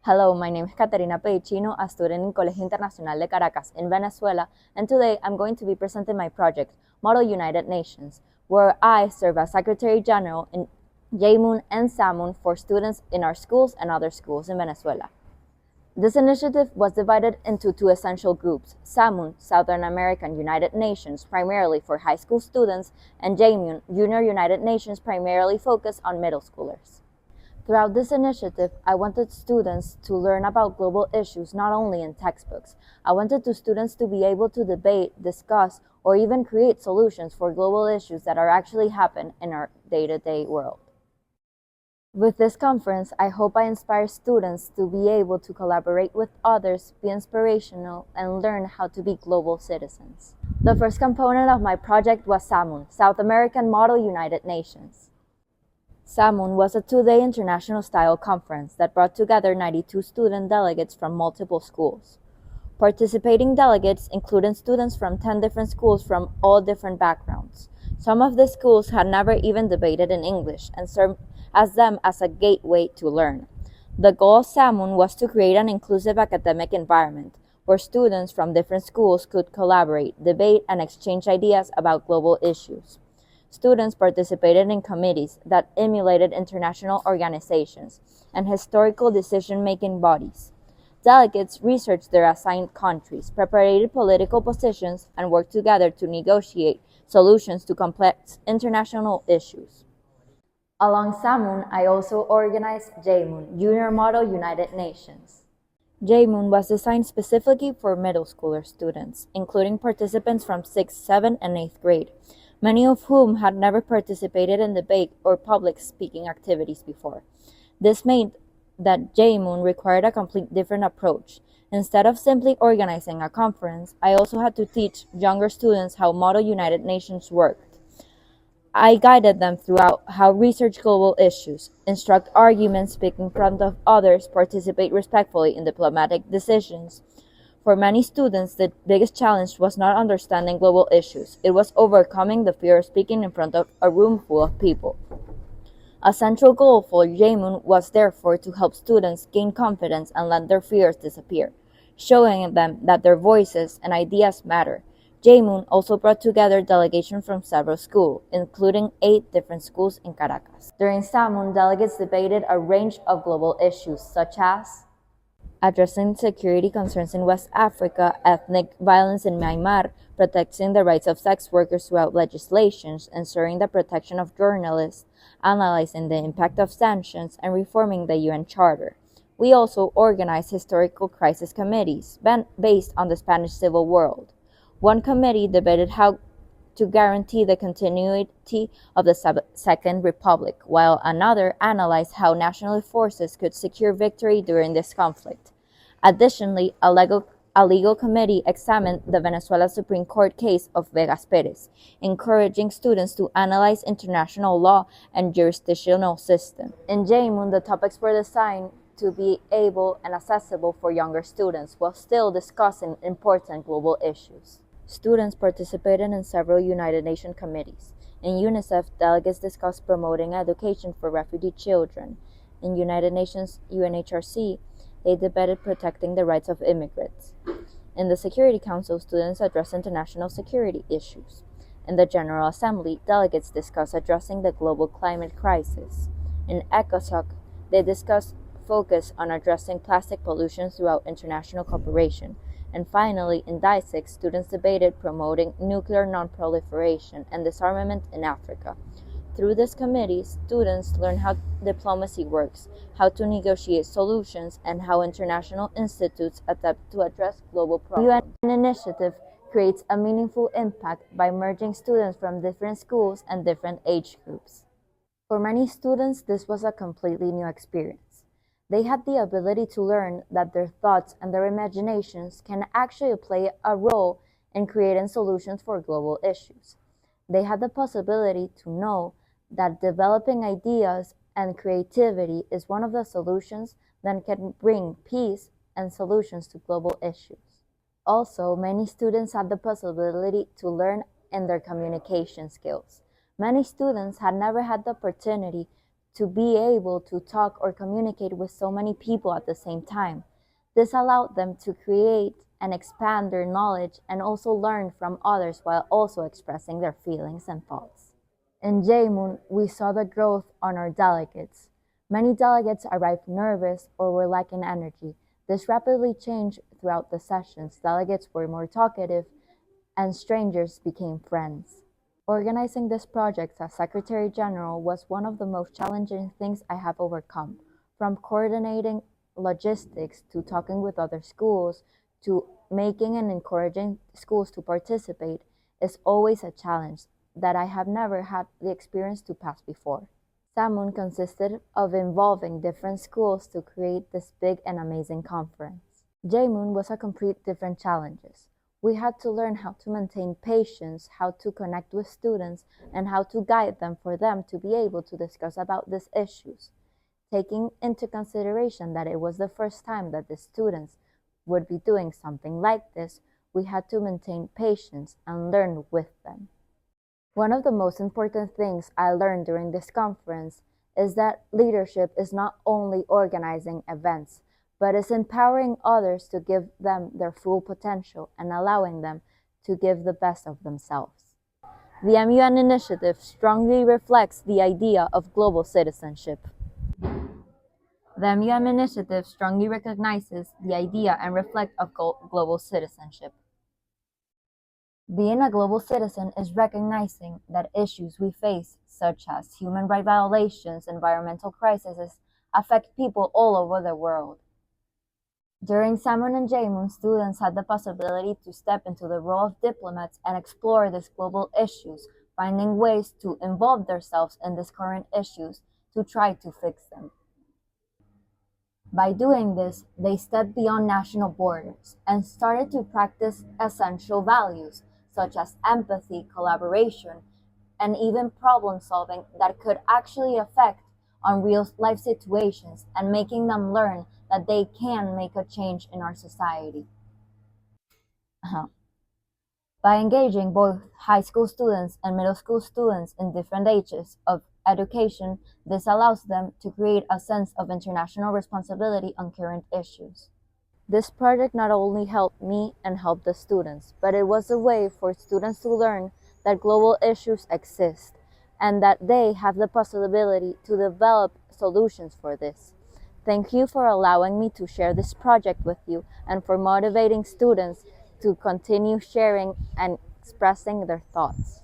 Hello, my name is Caterina Pedicino, a student in Colegio Internacional de Caracas in Venezuela, and today I'm going to be presenting my project, Model United Nations, where I serve as Secretary General in CICMUN and CICMUN for students in our schools and other schools in Venezuela. This initiative was divided into two essential groups: CICMUN, Southern American United Nations, primarily for high school students, and JMUN, Junior United Nations, primarily focused on middle schoolers. Throughout this initiative, I wanted students to learn about global issues not only in textbooks. I wanted students to be able to debate, discuss, or even create solutions for global issues that are actually happen in our day-to-day world. With this conference, I hope I inspire students to be able to collaborate with others, be inspirational, and learn how to be global citizens. The first component of my project was CICMUN, South American Model United Nations. CICMUN was a two-day international-style conference that brought together 92 student delegates from multiple schools. Participating delegates included students from 10 different schools from all different backgrounds. Some of these schools had never even debated in English and served as a gateway to learn. The goal of CICMUN was to create an inclusive academic environment where students from different schools could collaborate, debate, and exchange ideas about global issues. Students participated in committees that emulated international organizations and historical decision-making bodies. Delegates researched their assigned countries, prepared political positions, and worked together to negotiate solutions to complex international issues. Along CICMUN, I also organized JMUN, Junior Model United Nations. JMUN was designed specifically for middle schooler students, including participants from 6th, 7th, and 8th grade, many of whom had never participated in debate or public speaking activities before. This made that JMUN required a complete different approach. Instead of simply organizing a conference, I also had to teach younger students how Model United Nations worked. I guided them throughout how research global issues, instruct arguments, speak in front of others, participate respectfully in diplomatic decisions. For many students, the biggest challenge was not understanding global issues. It was overcoming the fear of speaking in front of a room full of people. A central goal for JMUN was therefore to help students gain confidence and let their fears disappear, showing them that their voices and ideas matter. JMUN also brought together delegations from several schools, including 8 different schools in Caracas. During CICMUN, delegates debated a range of global issues such as addressing security concerns in West Africa, ethnic violence in Myanmar, protecting the rights of sex workers throughout legislations, ensuring the protection of journalists, analyzing the impact of sanctions, and reforming the UN Charter. We also organized historical crisis committees based on the Spanish Civil War. One committee debated how to guarantee the continuity of the Second Republic, while another analyzed how national forces could secure victory during this conflict. Additionally, a legal committee examined the Venezuela Supreme Court case of Vegas Perez, encouraging students to analyze international law and jurisdictional system. In JMUN, the topics were designed to be able and accessible for younger students while still discussing important global issues. Students participated in several United Nations committees. In UNICEF, delegates discussed promoting education for refugee children. In United Nations UNHRC, they debated protecting the rights of immigrants. In the Security Council, students addressed international security issues. In the General Assembly, delegates discussed addressing the global climate crisis. In ECOSOC, they discussed focus on addressing plastic pollution throughout international cooperation. And finally, in DICIC, students debated promoting nuclear non-proliferation and disarmament in Africa. Through this committee, students learn how diplomacy works, how to negotiate solutions, and how international institutes attempt to address global problems. The UN initiative creates a meaningful impact by merging students from different schools and different age groups. For many students, this was a completely new experience. They had the ability to learn that their thoughts and their imaginations can actually play a role in creating solutions for global issues. They had the possibility to know that developing ideas and creativity is one of the solutions that can bring peace and solutions to global issues. Also, many students had the possibility to learn in their communication skills. Many students had never had the opportunity to be able to talk or communicate with so many people at the same time. This allowed them to create and expand their knowledge and also learn from others while also expressing their feelings and thoughts. In CICMUN, we saw the growth on our delegates. Many delegates arrived nervous or were lacking energy. This rapidly changed throughout the sessions. Delegates were more talkative and strangers became friends. Organizing this project as Secretary General was one of the most challenging things I have overcome. From coordinating logistics to talking with other schools to making and encouraging schools to participate is always a challenge that I have never had the experience to pass before. CICMUN consisted of involving different schools to create this big and amazing conference. CICMUN was a complete different challenges. We had to learn how to maintain patience, how to connect with students, and how to guide them for them to be able to discuss about these issues, taking into consideration that it was the first time that the students would be doing something like this. We had to maintain patience and learn with them. One of the most important things I learned during this conference is that leadership is not only organizing events, but is empowering others to give them their full potential and allowing them to give the best of themselves. The MUN initiative strongly reflects the idea of global citizenship. The MUN initiative strongly recognizes the idea and reflects of global citizenship. Being a global citizen is recognizing that issues we face, such as human rights violations, environmental crises, affect people all over the world. During CICMUN and CICMUN, students had the possibility to step into the role of diplomats and explore these global issues, finding ways to involve themselves in these current issues to try to fix them. By doing this, they stepped beyond national borders and started to practice essential values such as empathy, collaboration, and even problem solving that could actually affect on real life situations and making them learn that they can make a change in our society. By engaging both high school students and middle school students in different ages of education, this allows them to create a sense of international responsibility on current issues. This project not only helped me and helped the students, but it was a way for students to learn that global issues exist and that they have the possibility to develop solutions for this. Thank you for allowing me to share this project with you and for motivating students to continue sharing and expressing their thoughts.